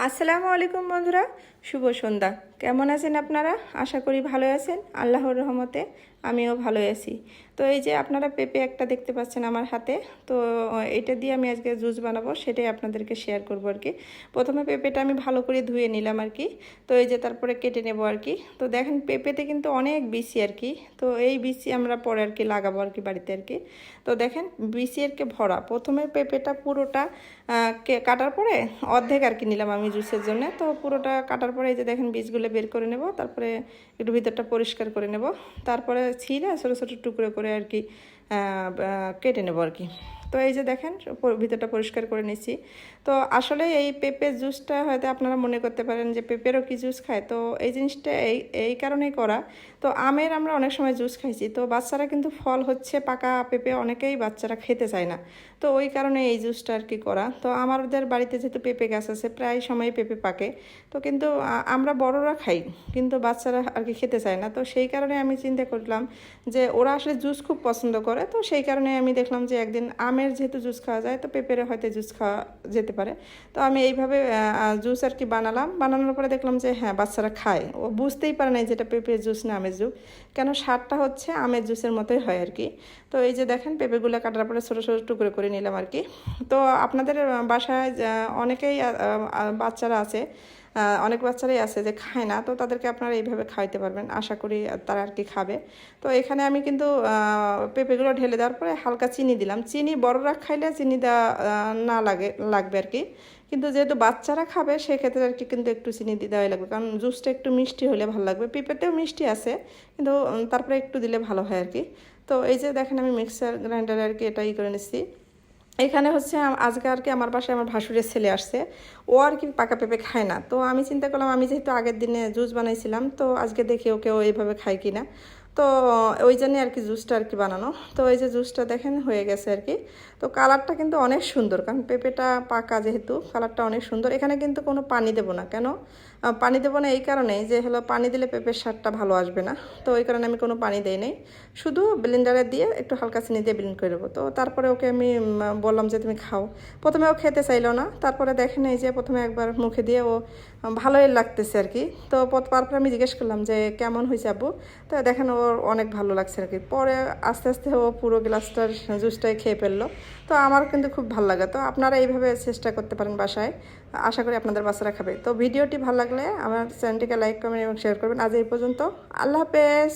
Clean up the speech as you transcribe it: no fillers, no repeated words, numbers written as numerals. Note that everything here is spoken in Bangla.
আসসালামু আলাইকুম বন্ধুরা, শুভ সন্ধ্যা। কেমন আছেন আপনারা? আশা করি ভালো আছেন। আল্লাহর রহমতে আমিও ভালো আছি। তো এই যে আপনারা পেঁপে একটা দেখতে পাচ্ছেন আমার হাতে, তো এটা দিয়ে আমি আজকে জুস বানাবো, সেটাই আপনাদেরকে শেয়ার করবো আর কি। প্রথমে পেঁপেটা আমি ভালো করে ধুয়ে নিলাম আর কি। তো এই যে তারপরে কেটে নেব আর কি। তো দেখেন পেঁপেতে কিন্তু অনেক বিচি আর কি। তো এই বিচি আমরা পরে আর কি লাগাবো আর কি বাড়িতে আর কি। তো দেখেন বিচি আর কি ভরা। প্রথমে পেঁপেটা পুরোটা কাটার পরে অর্ধেক আর কি নিলাম আমি জুসের জন্য। তো পুরোটা কাটার পরে এই যে দেখেন বীজগুলো বের করে নেব, তারপরে একটু ভিতরটা পরিষ্কার করে নেব, তারপরে ছিলে ছোটো ছোটো টুকরো করে আর কি কেটে নেব আর কি। তো এই যে দেখেন ভিতরটা পরিষ্কার করে নিচ্ছি। তো আসলে এই পেঁপের জুসটা হয়তো আপনারা মনে করতে পারেন যে পেঁপেরও কি জুস খায়, তো এই জিনিসটা এই কারণেই করা। তো আমের আমরা অনেক সময় জুস খাইছি, তো বাচ্চারা কিন্তু ফল হচ্ছে পাকা পেঁপে অনেকেই বাচ্চারা খেতে চায় না, তো ওই কারণে এই জুসটা আর কি করা। তো আমাদের বাড়িতে যেহেতু পেঁপে গাছ আছে, প্রায় সময় পেঁপে পাকে, তো কিন্তু আমরা বড়রা খাই, কিন্তু বাচ্চারা আর কি খেতে চায় না। তো সেই কারণে আমি চিন্তা করলাম যে ওরা আসলে জুস খুব পছন্দ করে, তো সেই কারণে আমি দেখলাম যে একদিন আমের যেহেতু জুস খাওয়া যায়, তো পেঁপেরও হয়তো জুস খাওয়া যেতে পারে। তো আমি এইভাবে জুস আর কি বানানোর পরে দেখলাম যে হ্যাঁ, বাচ্চারা খায়, ও বুঝতেই পারে না যেটা পেঁপের জুস না আমের জুস, কেন স্বাদটা হচ্ছে আমের জুসের মতোই হয় আর কি। তো এই যে দেখেন পেঁপেগুলো কাটার পরে ছোটো ছোটো টুকরো করে নিলাম আর কি। তো আপনাদের বাসায় অনেকেই বাচ্চারা আছে, অনেক বাচ্চারাই আছে যে খায় না, তো তাদেরকে আপনারা এইভাবে খাওয়াইতে পারবেন, আশা করি তারা আর কি খাবে। তো এখানে আমি কিন্তু পেঁপেগুলো ঢেলে দেওয়ার পরে হালকা চিনি দিলাম। চিনি বড়রা খাইলে চিনি দেওয়া না লাগবে আর কি, কিন্তু যেহেতু বাচ্চারা খাবে সেক্ষেত্রে আর কি কিন্তু একটু চিনি দেওয়াই লাগবে, কারণ জুসটা একটু মিষ্টি হলে ভালো লাগবে। পেঁপেতেও মিষ্টি আছে, কিন্তু তারপরে একটু দিলে ভালো হয় আর কি। তো এই যে দেখেন আমি মিক্সার গ্রাইন্ডারে আর কি এটাই করে নিচ্ছি। এখানে হচ্ছে আজকে আর কি আমার বাসায় আমার ভাসুরের ছেলে আসছে, ও আর কি পাকা পেঁপে খায় না। তো আমি চিন্তা করলাম আমি যেহেতু আগের দিনে জুস বানাইছিলাম, তো আজকে দেখি ওকেও এইভাবে খায় কিনা। তো ওই জন্যে আর কি জুসটা আর কি বানানো। তো এই যে জুসটা দেখেন হয়ে গেছে আর কি। তো কালারটা কিন্তু অনেক সুন্দর, কারণ পেঁপেটা পাকা যেহেতু কালারটা অনেক সুন্দর। এখানে কিন্তু কোনো পানি দেবো না, কেন পানি দেবো না এই কারণেই যে হলো পানি দিলে পেঁপের স্বাদটা ভালো আসবে না, তো ওই কারণে আমি কোনো পানি দেই নাই, শুধু ব্লেন্ডারে দিয়ে একটু হালকা চিনি দিয়ে ব্লেন্ড করে দেবো। তো তারপরে ওকে আমি বললাম যে তুমি খাও। প্রথমে ও খেতে চাইলো না, তারপরে দেখেন এই যে প্রথমে একবার মুখে দিয়ে ও ভালোই লাগতেছে আর কি। তো তারপরে আমি জিজ্ঞেস করলাম যে কেমন হয়েছে আব্বু, তো দেখেন ওর অনেক ভালো লাগছে আর কি। পরে আস্তে আস্তে ও পুরো গ্লাসটার জুসটাই খেয়ে ফেললো। তো আমার কিন্তু খুব ভালো লাগে। তো আপনারা এইভাবে চেষ্টা করতে পারেন বাসায়, আশা করি আপনাদের বাচ্চারা খাবে। তো ভিডিওটি ভালো লাগলে আমার চ্যানেলটিকে লাইক কমেন্ট এবং শেয়ার করবেন। আজ এই পর্যন্ত, আল্লাহ হাফেজ।